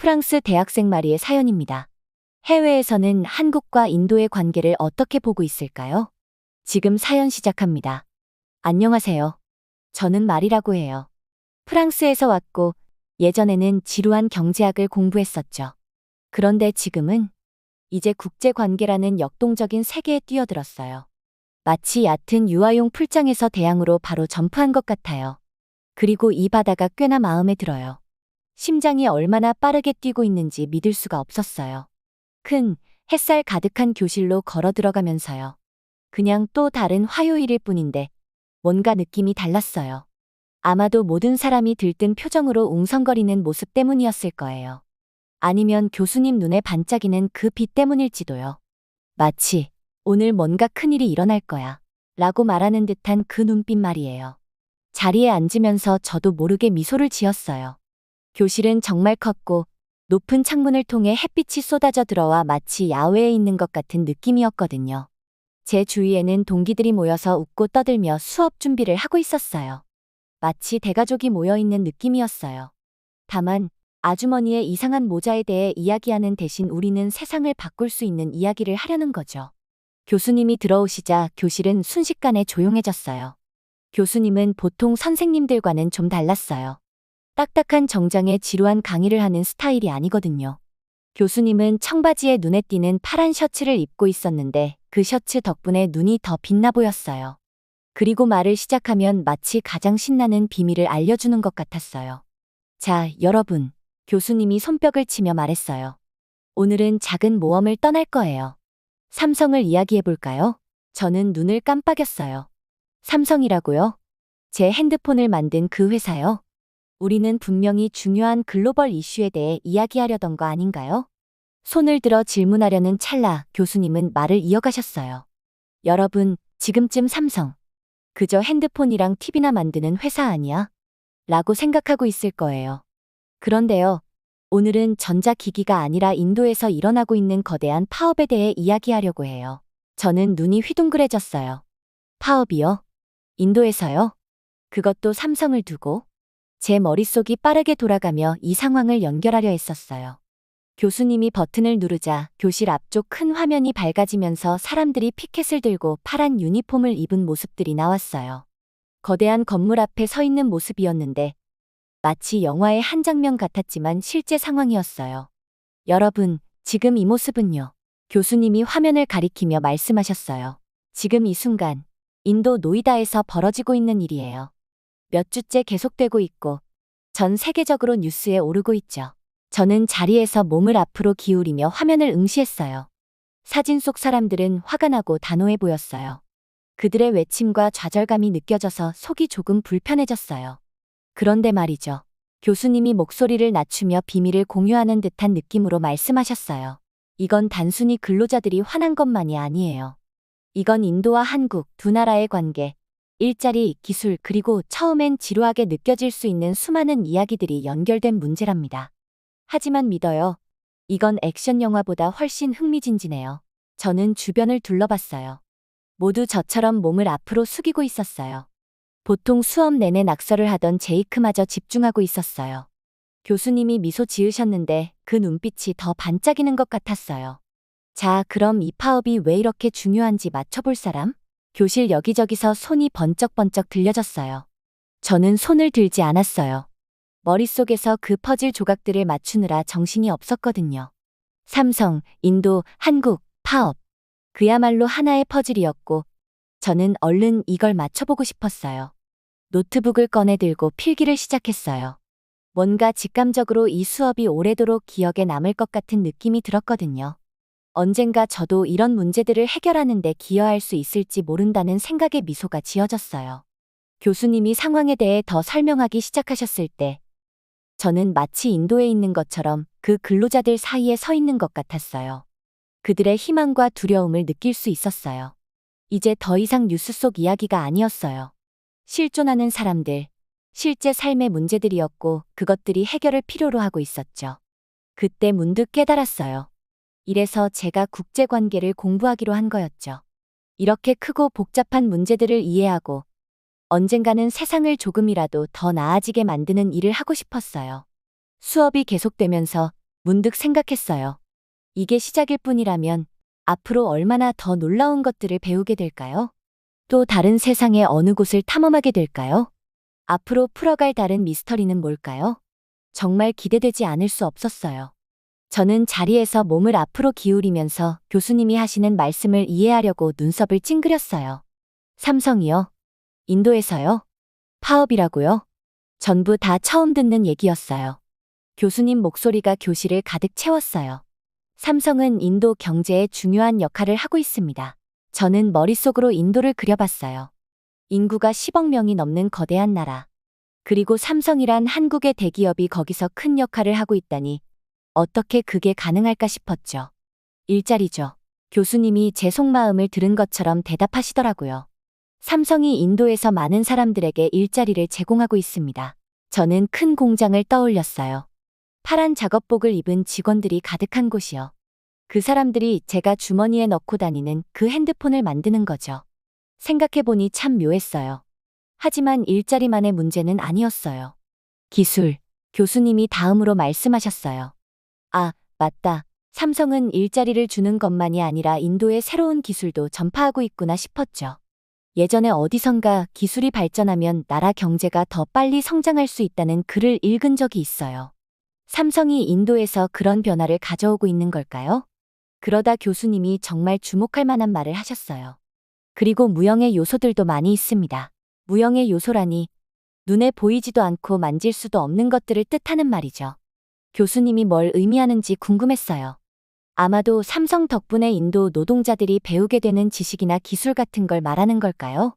프랑스 대학생 마리의 사연입니다. 해외에서는 한국과 인도의 관계를 어떻게 보고 있을까요? 지금 사연 시작합니다. 안녕하세요. 저는 마리라고 해요. 프랑스에서 왔고 예전에는 지루한 경제학을 공부했었죠. 그런데 지금은 이제 국제관계라는 역동적인 세계에 뛰어들었어요. 마치 얕은 유아용 풀장에서 대양으로 바로 점프한 것 같아요. 그리고 이 바다가 꽤나 마음에 들어요. 심장이 얼마나 빠르게 뛰고 있는지 믿을 수가 없었어요. 큰 햇살 가득한 교실로 걸어 들어가면서요. 그냥 또 다른 화요일일 뿐인데 뭔가 느낌이 달랐어요. 아마도 모든 사람이 들뜬 표정으로 웅성거리는 모습 때문이었을 거예요. 아니면 교수님 눈에 반짝이는 그 빛 때문일지도요. 마치 오늘 뭔가 큰일이 일어날 거야 라고 말하는 듯한 그 눈빛 말이에요. 자리에 앉으면서 저도 모르게 미소를 지었어요. 교실은 정말 컸고 높은 창문을 통해 햇빛이 쏟아져 들어와 마치 야외에 있는 것 같은 느낌이었거든요. 제 주위에는 동기들이 모여서 웃고 떠들며 수업 준비를 하고 있었어요. 마치 대가족이 모여 있는 느낌이었어요. 다만 아주머니의 이상한 모자에 대해 이야기하는 대신 우리는 세상을 바꿀 수 있는 이야기를 하려는 거죠. 교수님이 들어오시자 교실은 순식간에 조용해졌어요. 교수님은 보통 선생님들과는 좀 달랐어요. 딱딱한 정장에 지루한 강의를 하는 스타일이 아니거든요. 교수님은 청바지에 눈에 띄는 파란 셔츠를 입고 있었는데 그 셔츠 덕분에 눈이 더 빛나 보였어요. 그리고 말을 시작하면 마치 가장 신나는 비밀을 알려주는 것 같았어요. 자, 여러분. 교수님이 손뼉을 치며 말했어요. 오늘은 작은 모험을 떠날 거예요. 삼성을 이야기해 볼까요? 저는 눈을 깜빡였어요. 삼성이라고요? 제 핸드폰을 만든 그 회사요? 우리는 분명히 중요한 글로벌 이슈에 대해 이야기하려던 거 아닌가요? 손을 들어 질문하려는 찰나 교수님은 말을 이어가셨어요. 여러분, 지금쯤 삼성, 그저 핸드폰이랑 TV나 만드는 회사 아니야? 라고 생각하고 있을 거예요. 그런데요, 오늘은 전자기기가 아니라 인도에서 일어나고 있는 거대한 파업에 대해 이야기하려고 해요. 저는 눈이 휘둥그레졌어요. 파업이요? 인도에서요? 그것도 삼성을 두고? 제 머릿속이 빠르게 돌아가며 이 상황을 연결하려 했었어요. 교수님이 버튼을 누르자 교실 앞쪽 큰 화면이 밝아지면서 사람들이 피켓을 들고 파란 유니폼을 입은 모습들이 나왔어요. 거대한 건물 앞에 서 있는 모습이었는데 마치 영화의 한 장면 같았지만 실제 상황이었어요. 여러분, 지금 이 모습은요. 교수님이 화면을 가리키며 말씀하셨어요. 지금 이 순간 인도 노이다에서 벌어지고 있는 일이에요. 몇 주째 계속되고 있고 전 세계적으로 뉴스에 오르고 있죠. 저는 자리에서 몸을 앞으로 기울이며 화면을 응시했어요. 사진 속 사람들은 화가 나고 단호해 보였어요. 그들의 외침과 좌절감이 느껴져서 속이 조금 불편해졌어요. 그런데 말이죠. 교수님이 목소리를 낮추며 비밀을 공유하는 듯한 느낌으로 말씀하셨어요. 이건 단순히 근로자들이 화난 것만이 아니에요. 이건 인도와 한국 두 나라의 관계, 일자리, 기술, 그리고 처음엔 지루하게 느껴질 수 있는 수많은 이야기들이 연결된 문제랍니다. 하지만 믿어요. 이건 액션 영화보다 훨씬 흥미진진해요. 저는 주변을 둘러봤어요. 모두 저처럼 몸을 앞으로 숙이고 있었어요. 보통 수업 내내 낙서를 하던 제이크마저 집중하고 있었어요. 교수님이 미소 지으셨는데 그 눈빛이 더 반짝이는 것 같았어요. 자, 그럼 이 파업이 왜 이렇게 중요한지 맞춰볼 사람? 교실 여기저기서 손이 번쩍번쩍 들려졌어요. 저는 손을 들지 않았어요. 머릿속에서 그 퍼즐 조각들을 맞추느라 정신이 없었거든요. 삼성, 인도, 한국, 파업. 그야말로 하나의 퍼즐이었고 저는 얼른 이걸 맞춰보고 싶었어요. 노트북을 꺼내 들고 필기를 시작했어요. 뭔가 직감적으로 이 수업이 오래도록 기억에 남을 것 같은 느낌이 들었거든요. 언젠가 저도 이런 문제들을 해결하는 데 기여할 수 있을지 모른다는 생각에 미소가 지어졌어요. 교수님이 상황에 대해 더 설명하기 시작하셨을 때 저는 마치 인도에 있는 것처럼 그 근로자들 사이에 서 있는 것 같았어요. 그들의 희망과 두려움을 느낄 수 있었어요. 이제 더 이상 뉴스 속 이야기가 아니었어요. 실존하는 사람들, 실제 삶의 문제들이었고 그것들이 해결을 필요로 하고 있었죠. 그때 문득 깨달았어요. 이래서 제가 국제관계를 공부하기로 한 거였죠. 이렇게 크고 복잡한 문제들을 이해하고 언젠가는 세상을 조금이라도 더 나아지게 만드는 일을 하고 싶었어요. 수업이 계속되면서 문득 생각했어요. 이게 시작일 뿐이라면 앞으로 얼마나 더 놀라운 것들을 배우게 될까요? 또 다른 세상의 어느 곳을 탐험하게 될까요? 앞으로 풀어갈 다른 미스터리는 뭘까요? 정말 기대되지 않을 수 없었어요. 저는 자리에서 몸을 앞으로 기울이면서 교수님이 하시는 말씀을 이해하려고 눈썹을 찡그렸어요. 삼성이요? 인도에서요? 파업이라고요? 전부 다 처음 듣는 얘기였어요. 교수님 목소리가 교실을 가득 채웠어요. 삼성은 인도 경제에 중요한 역할을 하고 있습니다. 저는 머릿속으로 인도를 그려봤어요. 인구가 10억 명이 넘는 거대한 나라. 그리고 삼성이란 한국의 대기업이 거기서 큰 역할을 하고 있다니 어떻게 그게 가능할까 싶었죠. 일자리죠. 교수님이 제 속마음을 들은 것처럼 대답하시더라고요. 삼성이 인도에서 많은 사람들에게 일자리를 제공하고 있습니다. 저는 큰 공장을 떠올렸어요. 파란 작업복을 입은 직원들이 가득한 곳이요. 그 사람들이 제가 주머니에 넣고 다니는 그 핸드폰을 만드는 거죠. 생각해보니 참 묘했어요. 하지만 일자리만의 문제는 아니었어요. 기술. 교수님이 다음으로 말씀하셨어요. 아, 맞다. 삼성은 일자리를 주는 것만이 아니라 인도의 새로운 기술도 전파하고 있구나 싶었죠. 예전에 어디선가 기술이 발전하면 나라 경제가 더 빨리 성장할 수 있다는 글을 읽은 적이 있어요. 삼성이 인도에서 그런 변화를 가져오고 있는 걸까요? 그러다 교수님이 정말 주목할 만한 말을 하셨어요. 그리고 무형의 요소들도 많이 있습니다. 무형의 요소라니 눈에 보이지도 않고 만질 수도 없는 것들을 뜻하는 말이죠. 교수님이 뭘 의미하는지 궁금했어요. 아마도 삼성 덕분에 인도 노동자들이 배우게 되는 지식이나 기술 같은 걸 말하는 걸까요?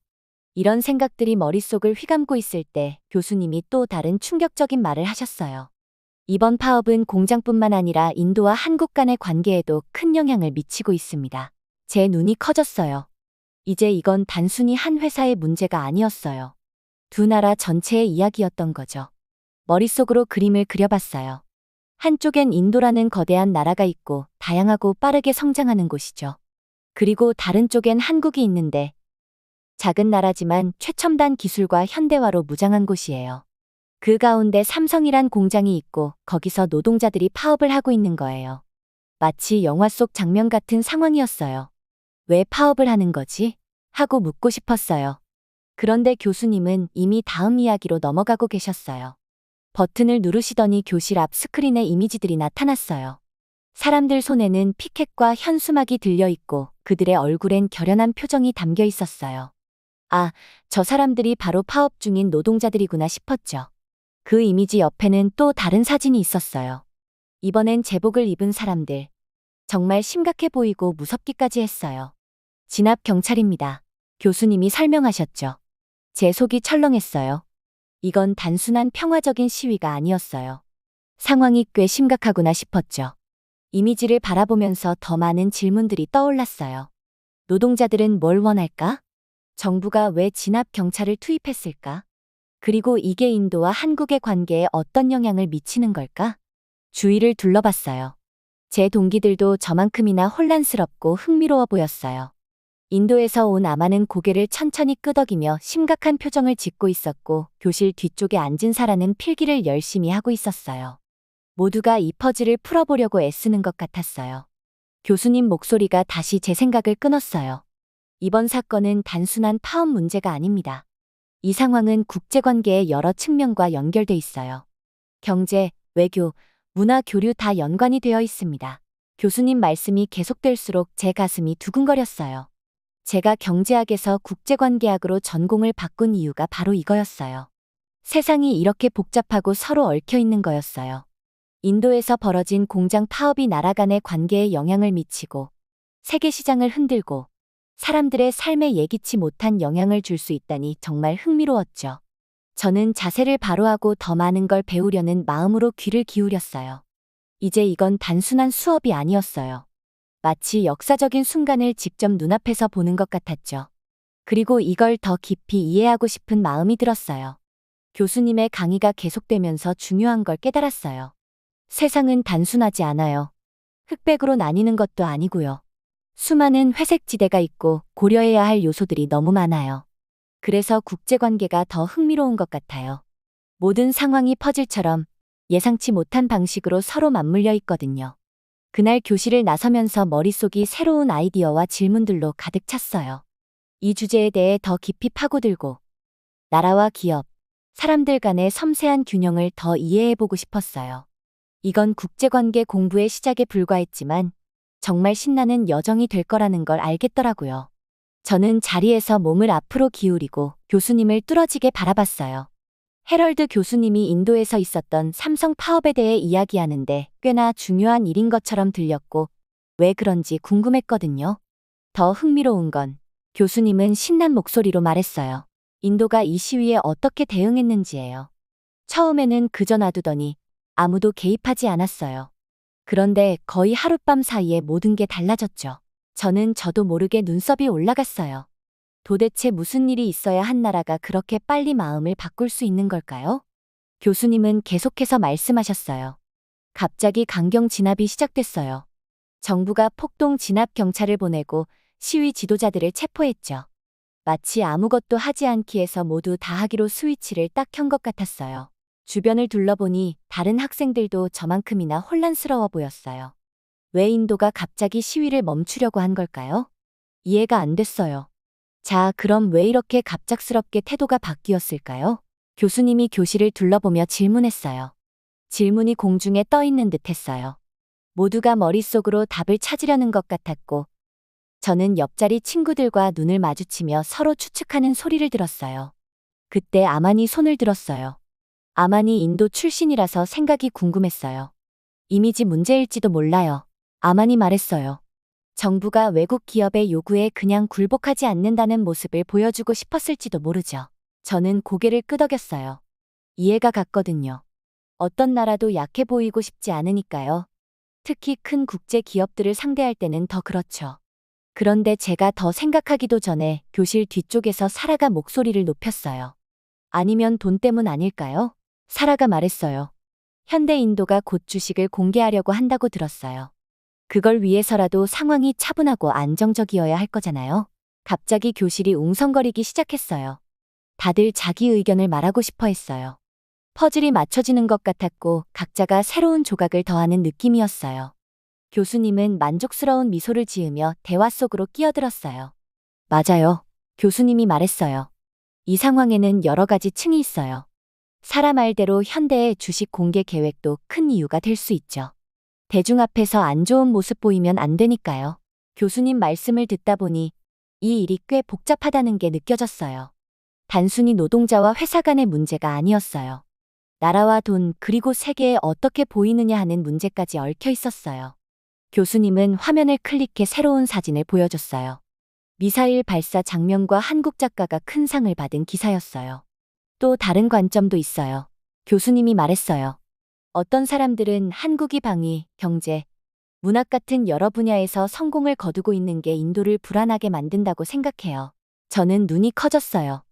이런 생각들이 머릿속을 휘감고 있을 때 교수님이 또 다른 충격적인 말을 하셨어요. 이번 파업은 공장뿐만 아니라 인도와 한국 간의 관계에도 큰 영향을 미치고 있습니다. 제 눈이 커졌어요. 이제 이건 단순히 한 회사의 문제가 아니었어요. 두 나라 전체의 이야기였던 거죠. 머릿속으로 그림을 그려봤어요. 한쪽엔 인도라는 거대한 나라가 있고 다양하고 빠르게 성장하는 곳이죠. 그리고 다른 쪽엔 한국이 있는데 작은 나라지만 최첨단 기술과 현대화로 무장한 곳이에요. 그 가운데 삼성이란 공장이 있고 거기서 노동자들이 파업을 하고 있는 거예요. 마치 영화 속 장면 같은 상황이었어요. 왜 파업을 하는 거지? 하고 묻고 싶었어요. 그런데 교수님은 이미 다음 이야기로 넘어가고 계셨어요. 버튼을 누르시더니 교실 앞 스크린에 이미지들이 나타났어요. 사람들 손에는 피켓과 현수막이 들려있고 그들의 얼굴엔 결연한 표정이 담겨 있었어요. 아, 저 사람들이 바로 파업 중인 노동자들이구나 싶었죠. 그 이미지 옆에는 또 다른 사진이 있었어요. 이번엔 제복을 입은 사람들. 정말 심각해 보이고 무섭기까지 했어요. 진압 경찰입니다. 교수님이 설명하셨죠. 제 속이 철렁했어요. 이건 단순한 평화적인 시위가 아니었어요. 상황이 꽤 심각하구나 싶었죠. 이미지를 바라보면서 더 많은 질문들이 떠올랐어요. 노동자들은 뭘 원할까? 정부가 왜 진압 경찰을 투입했을까? 그리고 이게 인도와 한국의 관계에 어떤 영향을 미치는 걸까? 주위를 둘러봤어요. 제 동기들도 저만큼이나 혼란스럽고 흥미로워 보였어요. 인도에서 온 아마는 고개를 천천히 끄덕이며 심각한 표정을 짓고 있었고 교실 뒤쪽에 앉은 사라는 필기를 열심히 하고 있었어요. 모두가 이 퍼즐을 풀어보려고 애쓰는 것 같았어요. 교수님 목소리가 다시 제 생각을 끊었어요. 이번 사건은 단순한 파업 문제가 아닙니다. 이 상황은 국제관계의 여러 측면과 연결돼 있어요. 경제, 외교, 문화 교류 다 연관이 되어 있습니다. 교수님 말씀이 계속될수록 제 가슴이 두근거렸어요. 제가 경제학에서 국제관계학으로 전공을 바꾼 이유가 바로 이거였어요. 세상이 이렇게 복잡하고 서로 얽혀 있는 거였어요. 인도에서 벌어진 공장 파업이 나라 간의 관계에 영향을 미치고 세계 시장을 흔들고 사람들의 삶에 예기치 못한 영향을 줄 수 있다니 정말 흥미로웠죠. 저는 자세를 바로하고 더 많은 걸 배우려는 마음으로 귀를 기울였어요. 이제 이건 단순한 수업이 아니었어요. 마치 역사적인 순간을 직접 눈앞에서 보는 것 같았죠. 그리고 이걸 더 깊이 이해하고 싶은 마음이 들었어요. 교수님의 강의가 계속되면서 중요한 걸 깨달았어요. 세상은 단순하지 않아요. 흑백으로 나뉘는 것도 아니고요. 수많은 회색 지대가 있고 고려해야 할 요소들이 너무 많아요. 그래서 국제관계가 더 흥미로운 것 같아요. 모든 상황이 퍼즐처럼 예상치 못한 방식으로 서로 맞물려 있거든요. 그날 교실을 나서면서 머릿속이 새로운 아이디어와 질문들로 가득 찼어요. 이 주제에 대해 더 깊이 파고들고 나라와 기업, 사람들 간의 섬세한 균형을 더 이해해보고 싶었어요. 이건 국제관계 공부의 시작에 불과했지만 정말 신나는 여정이 될 거라는 걸 알겠더라고요. 저는 자리에서 몸을 앞으로 기울이고 교수님을 뚫어지게 바라봤어요. 해럴드 교수님이 인도에서 있었던 삼성 파업에 대해 이야기하는데 꽤나 중요한 일인 것처럼 들렸고 왜 그런지 궁금했거든요. 더 흥미로운 건 교수님은 신난 목소리로 말했어요. 인도가 이 시위에 어떻게 대응했는지예요. 처음에는 그저 놔두더니 아무도 개입하지 않았어요. 그런데 거의 하룻밤 사이에 모든 게 달라졌죠. 저도 모르게 눈썹이 올라갔어요. 도대체 무슨 일이 있어야 한 나라가 그렇게 빨리 마음을 바꿀 수 있는 걸까요? 교수님은 계속해서 말씀하셨어요. 갑자기 강경 진압이 시작됐어요. 정부가 폭동 진압 경찰을 보내고 시위 지도자들을 체포했죠. 마치 아무것도 하지 않기 해서 모두 다 하기로 스위치를 딱 켠 것 같았어요. 주변을 둘러보니 다른 학생들도 저만큼이나 혼란스러워 보였어요. 왜 인도가 갑자기 시위를 멈추려고 한 걸까요? 이해가 안 됐어요. 자, 그럼 왜 이렇게 갑작스럽게 태도가 바뀌었을까요? 교수님이 교실을 둘러보며 질문했어요. 질문이 공중에 떠 있는 듯 했어요. 모두가 머릿속으로 답을 찾으려는 것 같았고, 저는 옆자리 친구들과 눈을 마주치며 서로 추측하는 소리를 들었어요. 그때 아만이 손을 들었어요. 아만이 인도 출신이라서 생각이 궁금했어요. 이미지 문제일지도 몰라요. 아만이 말했어요. 정부가 외국 기업의 요구에 그냥 굴복하지 않는다는 모습을 보여주고 싶었을지도 모르죠. 저는 고개를 끄덕였어요. 이해가 갔거든요. 어떤 나라도 약해 보이고 싶지 않으니까요. 특히 큰 국제 기업들을 상대할 때는 더 그렇죠. 그런데 제가 더 생각하기도 전에 교실 뒤쪽에서 사라가 목소리를 높였어요. 아니면 돈 때문 아닐까요? 사라가 말했어요. 현대 인도가 곧 주식을 공개하려고 한다고 들었어요. 그걸 위해서라도 상황이 차분하고 안정적이어야 할 거잖아요. 갑자기 교실이 웅성거리기 시작했어요. 다들 자기 의견을 말하고 싶어 했어요. 퍼즐이 맞춰지는 것 같았고 각자가 새로운 조각을 더하는 느낌이었어요. 교수님은 만족스러운 미소를 지으며 대화 속으로 끼어들었어요. 맞아요. 교수님이 말했어요. 이 상황에는 여러 가지 층이 있어요. 사라 말대로 현대의 주식 공개 계획도 큰 이유가 될 수 있죠. 대중 앞에서 안 좋은 모습 보이면 안 되니까요. 교수님 말씀을 듣다 보니 이 일이 꽤 복잡하다는 게 느껴졌어요. 단순히 노동자와 회사 간의 문제가 아니었어요. 나라와 돈 그리고 세계에 어떻게 보이느냐 하는 문제까지 얽혀 있었어요. 교수님은 화면을 클릭해 새로운 사진을 보여줬어요. 미사일 발사 장면과 한국 작가가 큰 상을 받은 기사였어요. 또 다른 관점도 있어요. 교수님이 말했어요. 어떤 사람들은 한국이 방위, 경제, 문학 같은 여러 분야에서 성공을 거두고 있는 게 인도를 불안하게 만든다고 생각해요. 저는 눈이 커졌어요.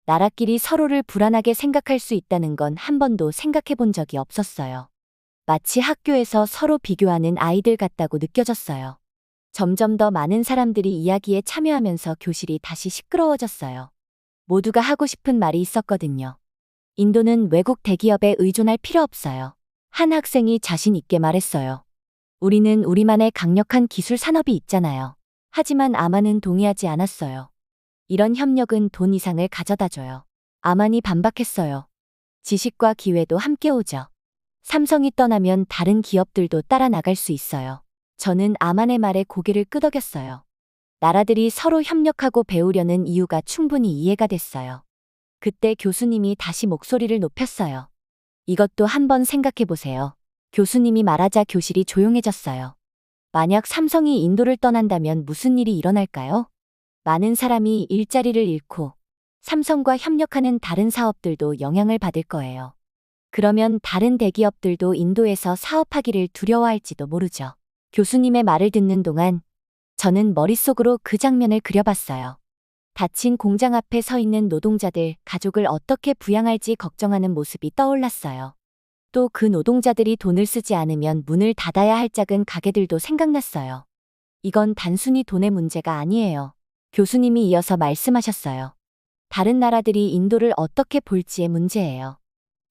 나라끼리 서로를 불안하게 생각할 수 있다는 건 한 번도 생각해 본 적이 없었어요. 마치 학교에서 서로 비교하는 아이들 같다고 느껴졌어요. 점점 더 많은 사람들이 이야기에 참여하면서 교실이 다시 시끄러워졌어요. 모두가 하고 싶은 말이 있었거든요. 인도는 외국 대기업에 의존할 필요 없어요. 한 학생이 자신 있게 말했어요. 우리는 우리만의 강력한 기술 산업이 있잖아요. 하지만 아만은 동의하지 않았어요. 이런 협력은 돈 이상을 가져다줘요. 아만이 반박했어요. 지식과 기회도 함께 오죠. 삼성이 떠나면 다른 기업들도 따라 나갈 수 있어요. 저는 아만의 말에 고개를 끄덕였어요. 나라들이 서로 협력하고 배우려는 이유가 충분히 이해가 됐어요. 그때 교수님이 다시 목소리를 높였어요. 이것도 한번 생각해 보세요. 교수님이 말하자 교실이 조용해졌어요. 만약 삼성이 인도를 떠난다면 무슨 일이 일어날까요? 많은 사람이 일자리를 잃고 삼성과 협력하는 다른 사업들도 영향을 받을 거예요. 그러면 다른 대기업들도 인도에서 사업하기를 두려워할지도 모르죠. 교수님의 말을 듣는 동안 저는 머릿속으로 그 장면을 그려봤어요. 닫힌 공장 앞에 서 있는 노동자들, 가족을 어떻게 부양할지 걱정하는 모습이 떠올랐어요. 또 그 노동자들이 돈을 쓰지 않으면 문을 닫아야 할 작은 가게들도 생각났어요. 이건 단순히 돈의 문제가 아니에요. 교수님이 이어서 말씀하셨어요. 다른 나라들이 인도를 어떻게 볼지의 문제예요.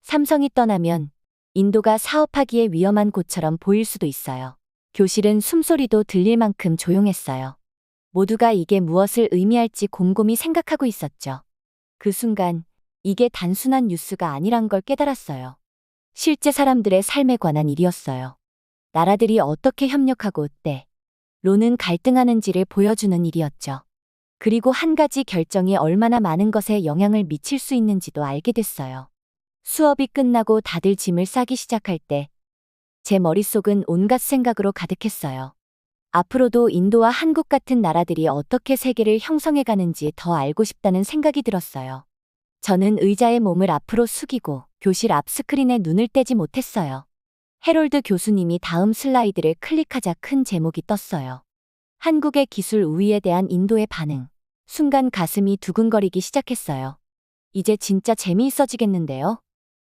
삼성이 떠나면 인도가 사업하기에 위험한 곳처럼 보일 수도 있어요. 교실은 숨소리도 들릴 만큼 조용했어요. 모두가 이게 무엇을 의미할지 곰곰이 생각하고 있었죠. 그 순간 이게 단순한 뉴스가 아니란 걸 깨달았어요. 실제 사람들의 삶에 관한 일이었어요. 나라들이 어떻게 협력하고 때로는 갈등하는지를 보여주는 일이었죠. 그리고 한 가지 결정이 얼마나 많은 것에 영향을 미칠 수 있는지도 알게 됐어요. 수업이 끝나고 다들 짐을 싸기 시작할 때 제 머릿속은 온갖 생각으로 가득했어요. 앞으로도 인도와 한국 같은 나라들이 어떻게 세계를 형성해 가는지 더 알고 싶다는 생각이 들었어요. 저는 의자에 몸을 앞으로 숙이고 교실 앞 스크린에 눈을 떼지 못했어요. 해롤드 교수님이 다음 슬라이드를 클릭하자 큰 제목이 떴어요. 한국의 기술 우위에 대한 인도의 반응. 순간 가슴이 두근거리기 시작했어요. 이제 진짜 재미있어지겠는데요?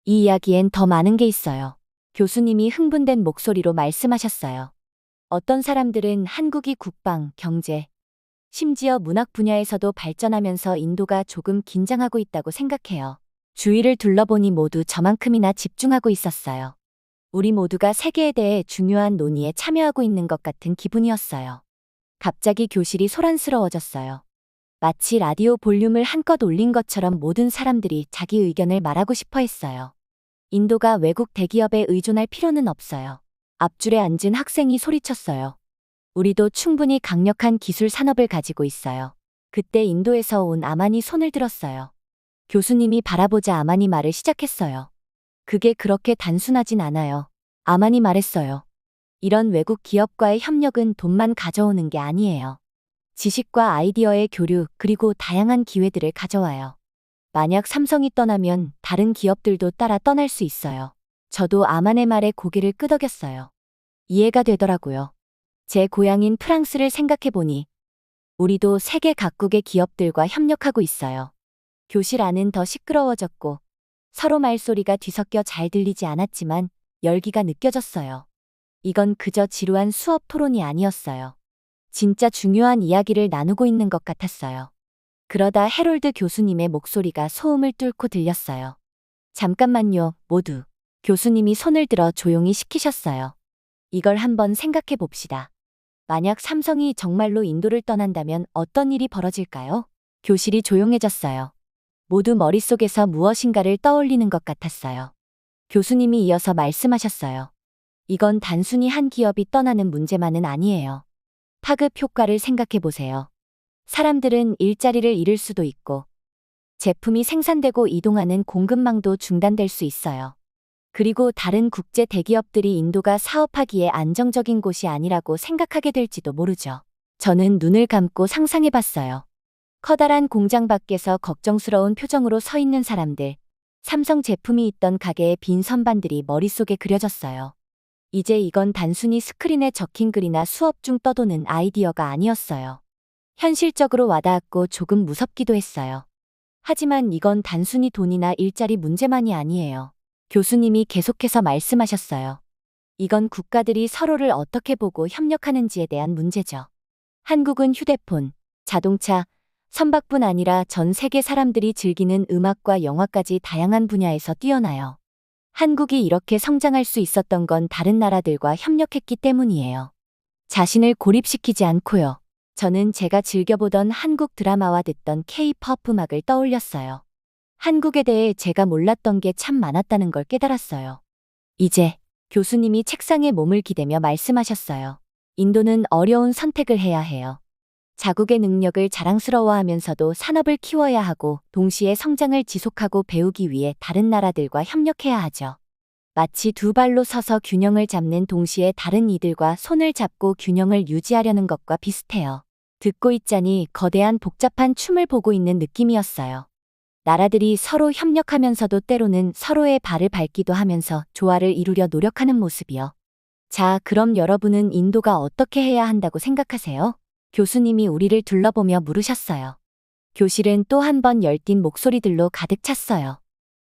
이 이야기엔 더 많은 게 있어요. 교수님이 흥분된 목소리로 말씀하셨어요. 어떤 사람들은 한국이 국방, 경제, 심지어 문학 분야에서도 발전하면서 인도가 조금 긴장하고 있다고 생각해요. 주위를 둘러보니 모두 저만큼이나 집중하고 있었어요. 우리 모두가 세계에 대해 중요한 논의에 참여하고 있는 것 같은 기분이었어요. 갑자기 교실이 소란스러워졌어요. 마치 라디오 볼륨을 한껏 올린 것처럼 모든 사람들이 자기 의견을 말하고 싶어 했어요. 인도가 외국 대기업에 의존할 필요는 없어요. 앞줄에 앉은 학생이 소리쳤어요. 우리도 충분히 강력한 기술 산업을 가지고 있어요. 그때 인도에서 온 아만이 손을 들었어요. 교수님이 바라보자 아만이 말을 시작했어요. 그게 그렇게 단순하진 않아요. 아만이 말했어요. 이런 외국 기업과의 협력은 돈만 가져오는 게 아니에요. 지식과 아이디어의 교류 그리고 다양한 기회들을 가져와요. 만약 삼성이 떠나면 다른 기업들도 따라 떠날 수 있어요. 저도 아만의 말에 고개를 끄덕였어요. 이해가 되더라고요. 제 고향인 프랑스를 생각해보니 우리도 세계 각국의 기업들과 협력하고 있어요. 교실 안은 더 시끄러워졌고 서로 말소리가 뒤섞여 잘 들리지 않았지만 열기가 느껴졌어요. 이건 그저 지루한 수업 토론이 아니었어요. 진짜 중요한 이야기를 나누고 있는 것 같았어요. 그러다 해롤드 교수님의 목소리가 소음을 뚫고 들렸어요. 잠깐만요, 모두. 교수님이 손을 들어 조용히 시키셨어요. 이걸 한번 생각해 봅시다. 만약 삼성이 정말로 인도를 떠난다면 어떤 일이 벌어질까요? 교실이 조용해졌어요. 모두 머릿속에서 무엇인가를 떠올리는 것 같았어요. 교수님이 이어서 말씀하셨어요. 이건 단순히 한 기업이 떠나는 문제만은 아니에요. 파급 효과를 생각해 보세요. 사람들은 일자리를 잃을 수도 있고, 제품이 생산되고 이동하는 공급망도 중단될 수 있어요. 그리고 다른 국제 대기업들이 인도가 사업하기에 안정적인 곳이 아니라고 생각하게 될지도 모르죠. 저는 눈을 감고 상상해 봤어요. 커다란 공장 밖에서 걱정스러운 표정으로 서 있는 사람들, 삼성 제품이 있던 가게의 빈 선반들이 머릿속에 그려졌어요. 이제 이건 단순히 스크린에 적힌 글이나 수업 중 떠도는 아이디어가 아니었어요. 현실적으로 와닿았고 조금 무섭기도 했어요. 하지만 이건 단순히 돈이나 일자리 문제만이 아니에요. 교수님이 계속해서 말씀하셨어요. 이건 국가들이 서로를 어떻게 보고 협력하는지에 대한 문제죠. 한국은 휴대폰, 자동차, 선박뿐 아니라 전 세계 사람들이 즐기는 음악과 영화까지 다양한 분야에서 뛰어나요. 한국이 이렇게 성장할 수 있었던 건 다른 나라들과 협력했기 때문이에요. 자신을 고립시키지 않고요. 저는 제가 즐겨보던 한국 드라마와 듣던 K-pop 음악을 떠올렸어요. 한국에 대해 제가 몰랐던 게 참 많았다는 걸 깨달았어요. 이제 교수님이 책상에 몸을 기대며 말씀하셨어요. 인도는 어려운 선택을 해야 해요. 자국의 능력을 자랑스러워하면서도 산업을 키워야 하고 동시에 성장을 지속하고 배우기 위해 다른 나라들과 협력해야 하죠. 마치 두 발로 서서 균형을 잡는 동시에 다른 이들과 손을 잡고 균형을 유지하려는 것과 비슷해요. 듣고 있자니 거대한 복잡한 춤을 보고 있는 느낌이었어요. 나라들이 서로 협력하면서도 때로는 서로의 발을 밟기도 하면서 조화를 이루려 노력하는 모습이요. 자, 그럼 여러분은 인도가 어떻게 해야 한다고 생각하세요? 교수님이 우리를 둘러보며 물으셨어요. 교실은 또 한 번 열띤 목소리들로 가득 찼어요.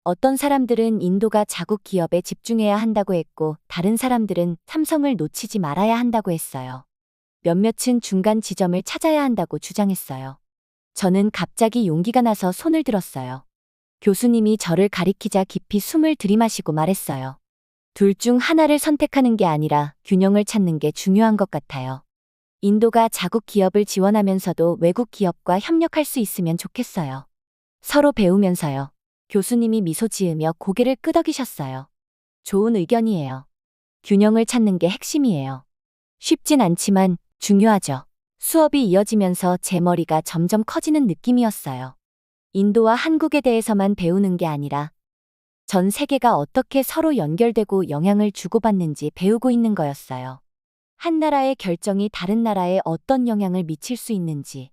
어떤 사람들은 인도가 자국 기업에 집중해야 한다고 했고, 다른 사람들은 삼성을 놓치지 말아야 한다고 했어요. 몇몇은 중간 지점을 찾아야 한다고 주장했어요. 저는 갑자기 용기가 나서 손을 들었어요. 교수님이 저를 가리키자 깊이 숨을 들이마시고 말했어요. 둘 중 하나를 선택하는 게 아니라 균형을 찾는 게 중요한 것 같아요. 인도가 자국 기업을 지원하면서도 외국 기업과 협력할 수 있으면 좋겠어요. 서로 배우면서요. 교수님이 미소 지으며 고개를 끄덕이셨어요. 좋은 의견이에요. 균형을 찾는 게 핵심이에요. 쉽진 않지만 중요하죠. 수업이 이어지면서 제 머리가 점점 커지는 느낌이었어요. 인도와 한국에 대해서만 배우는 게 아니라 전 세계가 어떻게 서로 연결되고 영향을 주고받는지 배우고 있는 거였어요. 한 나라의 결정이 다른 나라에 어떤 영향을 미칠 수 있는지,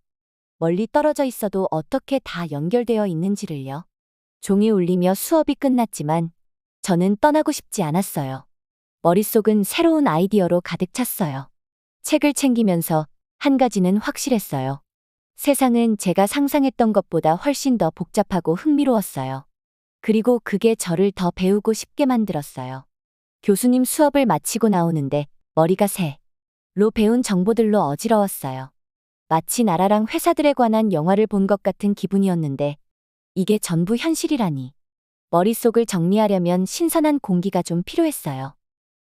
멀리 떨어져 있어도 어떻게 다 연결되어 있는지를요. 종이 울리며 수업이 끝났지만 저는 떠나고 싶지 않았어요. 머릿속은 새로운 아이디어로 가득 찼어요. 책을 챙기면서 한 가지는 확실했어요. 세상은 제가 상상했던 것보다 훨씬 더 복잡하고 흥미로웠어요. 그리고 그게 저를 더 배우고 싶게 만들었어요. 교수님 수업을 마치고 나오는데 머리가 새로 배운 정보들로 어지러웠어요. 마치 나라랑 회사들에 관한 영화를 본 것 같은 기분이었는데 이게 전부 현실이라니. 머릿속을 정리하려면 신선한 공기가 좀 필요했어요.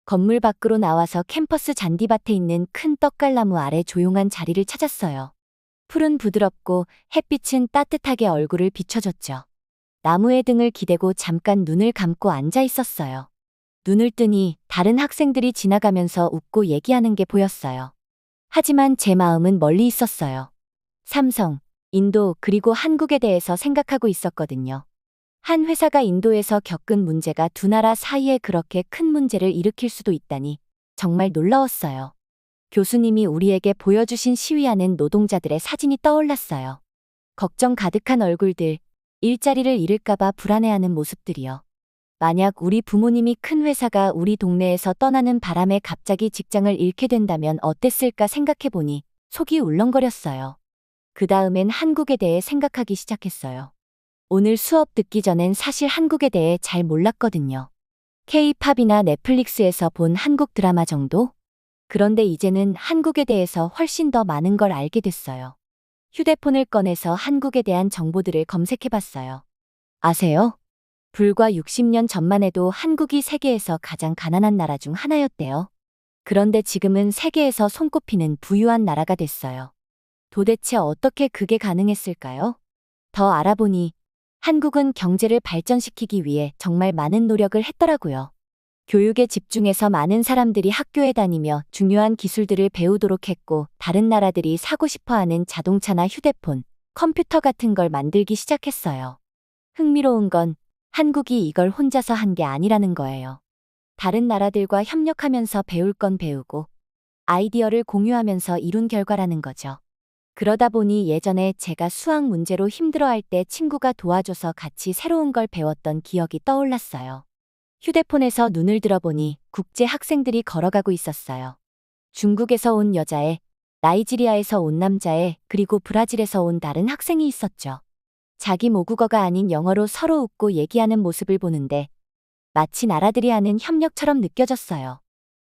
건물 밖으로 나와서 캠퍼스 잔디밭에 있는 큰 떡갈나무 아래 조용한 자리를 찾았어요. 풀은 부드럽고 햇빛은 따뜻하게 얼굴을 비춰줬죠. 나무의 등을 기대고 잠깐 눈을 감고 앉아 있었어요. 눈을 뜨니 다른 학생들이 지나가면서 웃고 얘기하는 게 보였어요. 하지만 제 마음은 멀리 있었어요. 삼성, 인도 그리고 한국에 대해서 생각하고 있었거든요. 한 회사가 인도에서 겪은 문제가 두 나라 사이에 그렇게 큰 문제를 일으킬 수도 있다니 정말 놀라웠어요. 교수님이 우리에게 보여주신 시위하는 노동자들의 사진이 떠올랐어요. 걱정 가득한 얼굴들, 일자리를 잃을까봐 불안해하는 모습들이요. 만약 우리 부모님이 큰 회사가 우리 동네에서 떠나는 바람에 갑자기 직장을 잃게 된다면 어땠을까 생각해보니 속이 울렁거렸어요. 그 다음엔 한국에 대해 생각하기 시작했어요. 오늘 수업 듣기 전엔 사실 한국에 대해 잘 몰랐거든요. K-팝이나 넷플릭스에서 본 한국 드라마 정도? 그런데 이제는 한국에 대해서 훨씬 더 많은 걸 알게 됐어요. 휴대폰을 꺼내서 한국에 대한 정보들을 검색해봤어요. 아세요? 불과 60년 전만 해도 한국이 세계에서 가장 가난한 나라 중 하나였대요. 그런데 지금은 세계에서 손꼽히는 부유한 나라가 됐어요. 도대체 어떻게 그게 가능했을까요? 더 알아보니 한국은 경제를 발전시키기 위해 정말 많은 노력을 했더라고요. 교육에 집중해서 많은 사람들이 학교에 다니며 중요한 기술들을 배우도록 했고 다른 나라들이 사고 싶어하는 자동차나 휴대폰, 컴퓨터 같은 걸 만들기 시작했어요. 흥미로운 건 한국이 이걸 혼자서 한 게 아니라는 거예요. 다른 나라들과 협력하면서 배울 건 배우고 아이디어를 공유하면서 이룬 결과라는 거죠. 그러다 보니 예전에 제가 수학 문제로 힘들어할 때 친구가 도와줘서 같이 새로운 걸 배웠던 기억이 떠올랐어요. 휴대폰에서 눈을 들어보니 국제 학생들이 걸어가고 있었어요. 중국에서 온 여자애, 나이지리아에서 온 남자애, 그리고 브라질에서 온 다른 학생이 있었죠. 자기 모국어가 아닌 영어로 서로 웃고 얘기하는 모습을 보는데 마치 나라들이 하는 협력처럼 느껴졌어요.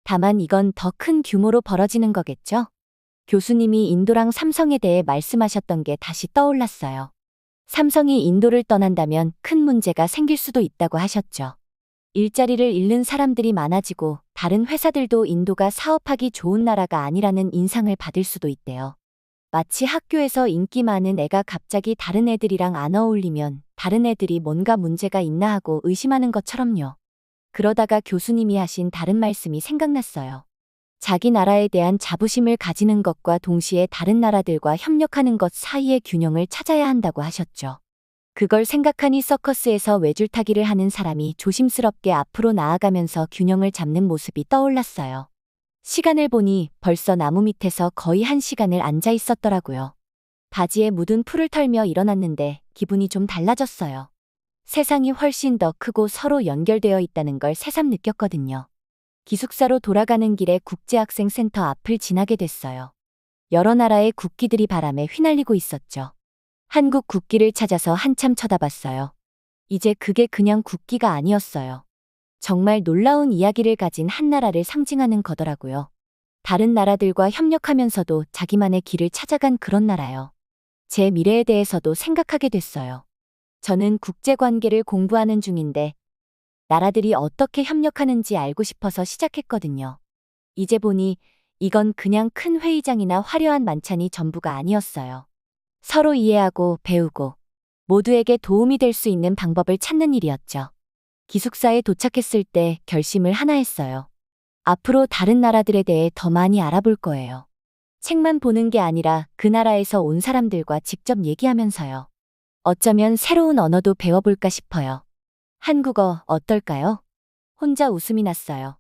다만 이건 더 큰 규모로 벌어지는 거겠죠? 교수님이 인도랑 삼성에 대해 말씀하셨던 게 다시 떠올랐어요. 삼성이 인도를 떠난다면 큰 문제가 생길 수도 있다고 하셨죠. 일자리를 잃는 사람들이 많아지고 다른 회사들도 인도가 사업하기 좋은 나라가 아니라는 인상을 받을 수도 있대요. 마치 학교에서 인기 많은 애가 갑자기 다른 애들이랑 안 어울리면 다른 애들이 뭔가 문제가 있나 하고 의심하는 것처럼요. 그러다가 교수님이 하신 다른 말씀이 생각났어요. 자기 나라에 대한 자부심을 가지는 것과 동시에 다른 나라들과 협력하는 것 사이의 균형을 찾아야 한다고 하셨죠. 그걸 생각하니 서커스에서 외줄타기를 하는 사람이 조심스럽게 앞으로 나아가면서 균형을 잡는 모습이 떠올랐어요. 시간을 보니 벌써 나무 밑에서 거의 1시간을 앉아 있었더라고요. 바지에 묻은 풀을 털며 일어났는데 기분이 좀 달라졌어요. 세상이 훨씬 더 크고 서로 연결되어 있다는 걸 새삼 느꼈거든요. 기숙사로 돌아가는 길에 국제학생센터 앞을 지나게 됐어요. 여러 나라의 국기들이 바람에 휘날리고 있었죠. 한국 국기를 찾아서 한참 쳐다봤어요. 이제 그게 그냥 국기가 아니었어요. 정말 놀라운 이야기를 가진 한 나라를 상징하는 거더라고요. 다른 나라들과 협력하면서도 자기만의 길을 찾아간 그런 나라요. 제 미래에 대해서도 생각하게 됐어요. 저는 국제관계를 공부하는 중인데 나라들이 어떻게 협력하는지 알고 싶어서 시작했거든요. 이제 보니 이건 그냥 큰 회의장이나 화려한 만찬이 전부가 아니었어요. 서로 이해하고 배우고 모두에게 도움이 될 수 있는 방법을 찾는 일이었죠. 기숙사에 도착했을 때 결심을 하나 했어요. 앞으로 다른 나라들에 대해 더 많이 알아볼 거예요. 책만 보는 게 아니라 그 나라에서 온 사람들과 직접 얘기하면서요. 어쩌면 새로운 언어도 배워볼까 싶어요. 한국어 어떨까요? 혼자 웃음이 났어요.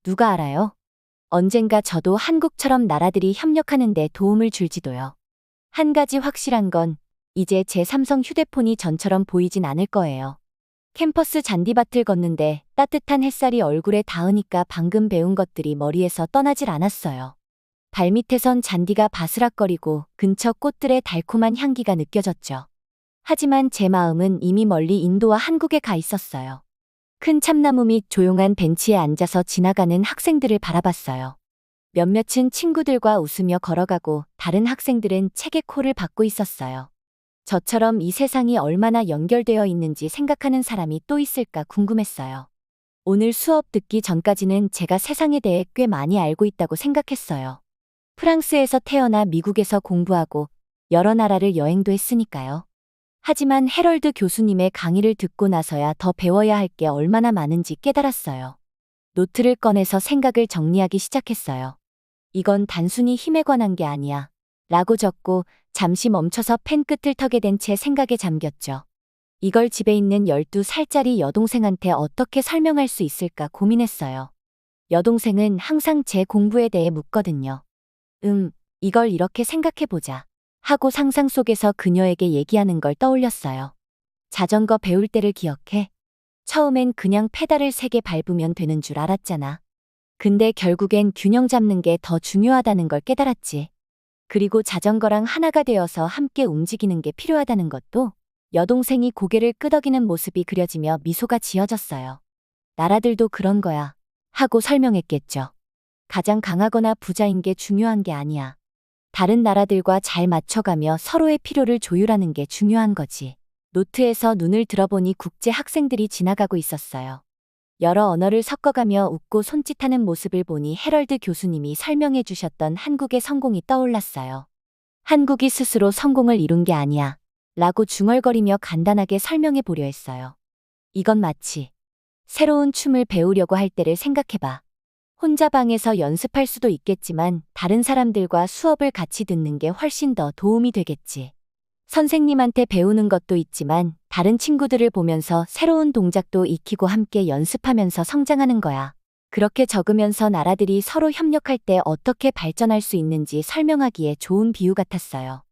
누가 알아요? 언젠가 저도 한국처럼 나라들이 협력하는 데 도움을 줄지도요. 한 가지 확실한 건 이제 제 삼성 휴대폰이 전처럼 보이진 않을 거예요. 캠퍼스 잔디밭을 걷는데 따뜻한 햇살이 얼굴에 닿으니까 방금 배운 것들이 머리에서 떠나질 않았어요. 발밑에선 잔디가 바스락거리고 근처 꽃들의 달콤한 향기가 느껴졌죠. 하지만 제 마음은 이미 멀리 인도와 한국에 가 있었어요. 큰 참나무 밑 조용한 벤치에 앉아서 지나가는 학생들을 바라봤어요. 몇몇은 친구들과 웃으며 걸어가고 다른 학생들은 책에 코를 박고 있었어요. 저처럼 이 세상이 얼마나 연결되어 있는지 생각하는 사람이 또 있을까 궁금했어요. 오늘 수업 듣기 전까지는 제가 세상에 대해 꽤 많이 알고 있다고 생각했어요. 프랑스에서 태어나 미국에서 공부하고 여러 나라를 여행도 했으니까요. 하지만 해럴드 교수님의 강의를 듣고 나서야 더 배워야 할 게 얼마나 많은지 깨달았어요. 노트를 꺼내서 생각을 정리하기 시작했어요. 이건 단순히 힘에 관한 게 아니야. 라고 적고 잠시 멈춰서 펜 끝을 턱에 댄 채 생각에 잠겼죠. 이걸 집에 있는 12살짜리 여동생한테 어떻게 설명할 수 있을까 고민했어요. 여동생은 항상 제 공부에 대해 묻거든요. 이걸 이렇게 생각해보자. 하고 상상 속에서 그녀에게 얘기하는 걸 떠올렸어요. 자전거 배울 때를 기억해? 처음엔 그냥 페달을 3개 밟으면 되는 줄 알았잖아. 근데 결국엔 균형 잡는 게 더 중요하다는 걸 깨달았지. 그리고 자전거랑 하나가 되어서 함께 움직이는 게 필요하다는 것도. 여동생이 고개를 끄덕이는 모습이 그려지며 미소가 지어졌어요. 나라들도 그런 거야. 하고 설명했겠죠. 가장 강하거나 부자인 게 중요한 게 아니야. 다른 나라들과 잘 맞춰가며 서로의 필요를 조율하는 게 중요한 거지. 노트에서 눈을 들어보니 국제 학생들이 지나가고 있었어요. 여러 언어를 섞어가며 웃고 손짓하는 모습을 보니 해럴드 교수님이 설명해 주셨던 한국의 성공이 떠올랐어요. 한국이 스스로 성공을 이룬 게 아니야. 라고 중얼거리며 간단하게 설명해 보려 했어요. 이건 마치 새로운 춤을 배우려고 할 때를 생각해봐. 혼자 방에서 연습할 수도 있겠지만 다른 사람들과 수업을 같이 듣는 게 훨씬 더 도움이 되겠지. 선생님한테 배우는 것도 있지만 다른 친구들을 보면서 새로운 동작도 익히고 함께 연습하면서 성장하는 거야. 그렇게 적으면서 나라들이 서로 협력할 때 어떻게 발전할 수 있는지 설명하기에 좋은 비유 같았어요.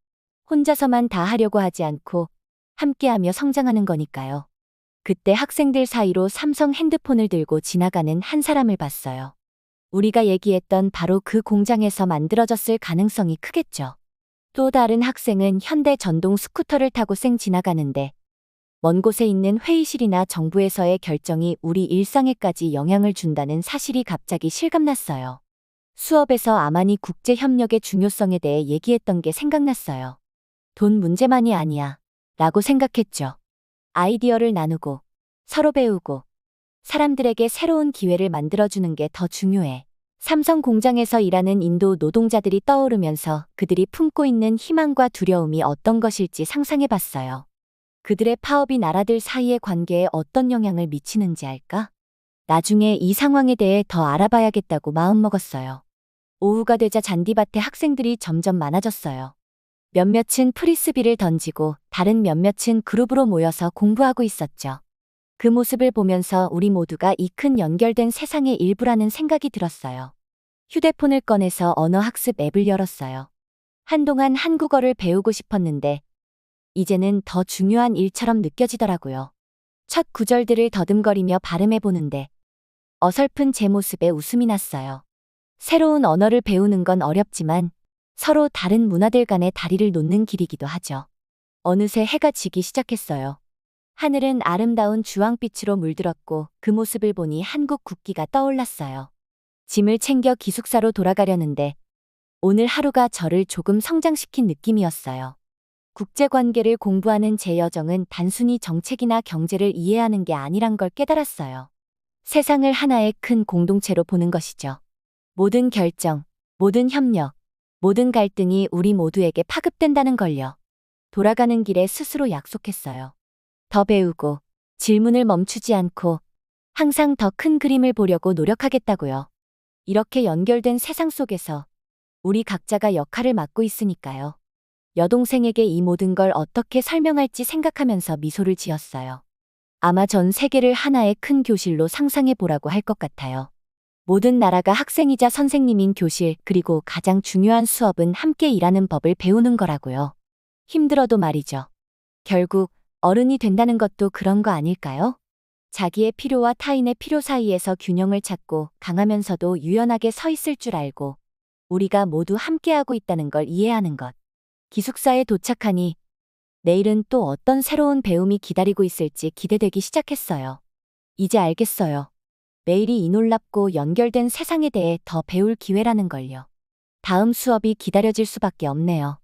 혼자서만 다 하려고 하지 않고 함께하며 성장하는 거니까요. 그때 학생들 사이로 삼성 핸드폰을 들고 지나가는 한 사람을 봤어요. 우리가 얘기했던 바로 그 공장에서 만들어졌을 가능성이 크겠죠. 또 다른 학생은 현대 전동 스쿠터를 타고 쌩 지나가는데 먼 곳에 있는 회의실이나 정부에서의 결정이 우리 일상에까지 영향을 준다는 사실이 갑자기 실감났어요. 수업에서 아마니 국제협력의 중요성에 대해 얘기했던 게 생각났어요. 돈 문제만이 아니야. 라고 생각했죠. 아이디어를 나누고 서로 배우고 사람들에게 새로운 기회를 만들어주는 게 더 중요해. 삼성 공장에서 일하는 인도 노동자들이 떠오르면서 그들이 품고 있는 희망과 두려움이 어떤 것일지 상상해봤어요. 그들의 파업이 나라들 사이의 관계에 어떤 영향을 미치는지 알까? 나중에 이 상황에 대해 더 알아봐야겠다고 마음먹었어요. 오후가 되자 잔디밭에 학생들이 점점 많아졌어요. 몇몇은 프리스비를 던지고 다른 몇몇은 그룹으로 모여서 공부하고 있었죠. 그 모습을 보면서 우리 모두가 이 큰 연결된 세상의 일부라는 생각이 들었어요. 휴대폰을 꺼내서 언어학습 앱을 열었어요. 한동안 한국어를 배우고 싶었는데 이제는 더 중요한 일처럼 느껴지더라고요. 첫 구절들을 더듬거리며 발음해보는데 어설픈 제 모습에 웃음이 났어요. 새로운 언어를 배우는 건 어렵지만 서로 다른 문화들 간의 다리를 놓는 길이기도 하죠. 어느새 해가 지기 시작했어요. 하늘은 아름다운 주황빛으로 물들었고 그 모습을 보니 한국 국기가 떠올랐어요. 짐을 챙겨 기숙사로 돌아가려는데 오늘 하루가 저를 조금 성장시킨 느낌이었어요. 국제관계를 공부하는 제 여정은 단순히 정책이나 경제를 이해하는 게 아니란 걸 깨달았어요. 세상을 하나의 큰 공동체로 보는 것이죠. 모든 결정, 모든 협력, 모든 갈등이 우리 모두에게 파급된다는 걸요. 돌아가는 길에 스스로 약속했어요. 더 배우고, 질문을 멈추지 않고, 항상 더 큰 그림을 보려고 노력하겠다고요. 이렇게 연결된 세상 속에서 우리 각자가 역할을 맡고 있으니까요. 여동생에게 이 모든 걸 어떻게 설명할지 생각하면서 미소를 지었어요. 아마 전 세계를 하나의 큰 교실로 상상해 보라고 할 것 같아요. 모든 나라가 학생이자 선생님인 교실, 그리고 가장 중요한 수업은 함께 일하는 법을 배우는 거라고요. 힘들어도 말이죠. 결국 어른이 된다는 것도 그런 거 아닐까요? 자기의 필요와 타인의 필요 사이에서 균형을 찾고 강하면서도 유연하게 서 있을 줄 알고 우리가 모두 함께하고 있다는 걸 이해하는 것. 기숙사에 도착하니 내일은 또 어떤 새로운 배움이 기다리고 있을지 기대되기 시작했어요. 이제 알겠어요. 매일이 이 놀랍고 연결된 세상에 대해 더 배울 기회라는 걸요. 다음 수업이 기다려질 수밖에 없네요.